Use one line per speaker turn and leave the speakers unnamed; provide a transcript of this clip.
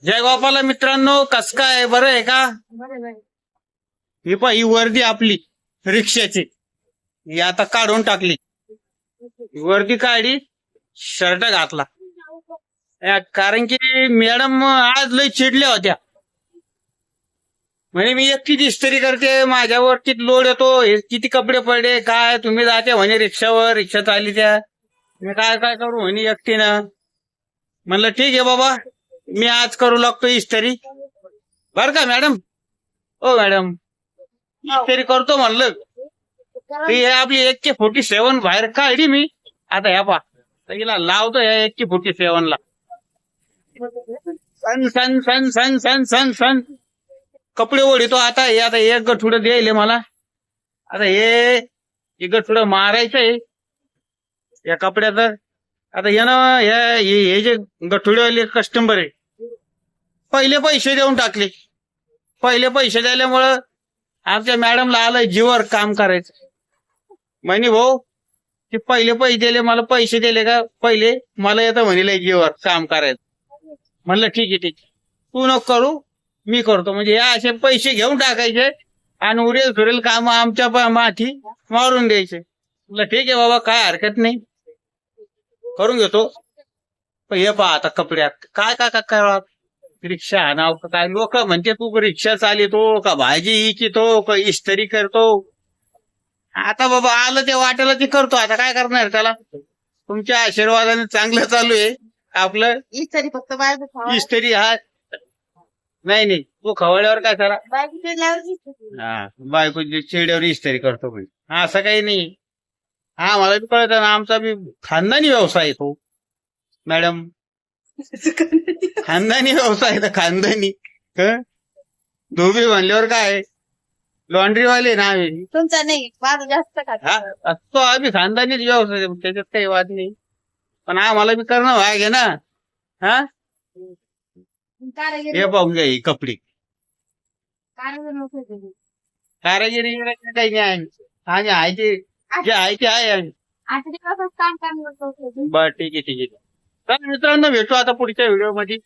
जय गोपाला मित्रांनो, कस काय बरं आहे का? ही पहा, ही वर्दी आपली रिक्षाची ही आता काढून टाकली. ही वर्दी काढली, शर्ट घातला. कारण की मॅडम आज लय चिडल्या होत्या. म्हणे मी एकटीच इस्त्री करते, माझ्यावरती लोड येतो, हे किती कपडे पडले काय, तुम्ही जाते म्हणे रिक्षावर, रिक्षा चालली त्या, मी काय काय करू म्हणे एकटीनं. म्हणलं ठीक आहे बाबा, मी आज करू लागतो इस्त्री बर का मॅडम. ओ मॅडम, इस्त्री करतो म्हणलं. ती आपली AK-47 बाहेर काढली मी. आता ह्या पा हिला लावतो या AK-47 ला. सन सन सन सन सन सन सन कपडे ओढितो. आता हे आता एक गठुडं द्यायले मला. आता हे गठुडं मारायचंय या कपड्याचं. आता यानं हे जे गठुडेवाले कस्टमर आहे, पहिले पैसे देऊन टाकले. पहिले पैसे दिल्यामुळं आमच्या मॅडमला आलं जीवर काम करायचं. म्हणे भाऊ, ते पहिले पैसे दिले, मला पैसे दिले का पहिले, मला येतं म्हणे जीवर काम करायचं. म्हणलं ठीक आहे ठीक आहे, तू नको करू, मी करतो. म्हणजे या असे पैसे घेऊन टाकायचे आणि उरेल सुरेल काम आमच्या माथी मारून द्यायचे. म्हणलं ठीक आहे बाबा, काय हरकत नाही, करून घेतो. पण हे पहा आता कपड्यात काय काय काय काय रिक्षा आणाव का काय. लोक म्हणते तू रिक्षा चालितो का, भाजी इचितो का, इस्त्री करतो. आता बाबा आलं ते वाटेला ते करतो. आता काय करणार त्याला. तुमच्या आशीर्वादाने चांगलं चालू आहे आपलं.
इस्त्री फक्त बाहेर
इस्त्री हा नाही नाही, तू खवळल्यावर काय करा. हा, बायको चिड्यावर इस्त्री करतो भाई, असं काही नाही. हा मला बी कळत ना, आमचा बी खानदानी व्यवसाय आहे तो मॅडम. खानदानी व्यवसाय आहे, खानदानी. धोबी म्हणल्यावर काय, लॉन्ड्रीवाले ना आम्ही.
तुमचा नाही, माझं जास्त
हा असतो आम्ही, खानदानीच व्यवसाय, त्याच्यात काही वाद नाही. पण आम्हाला बी करणं व्हाय ना. हा हे पाहून घ्या ही कपडे. कारागिरी काही नाही आम्ही. आणि आहे ते जे आहे ते आहे आम्ही.
काम करतो.
बरं ठीक आहे ठीक आहे. तर मित्रांनो, भेटू आता पुढच्या व्हिडिओ मध्ये.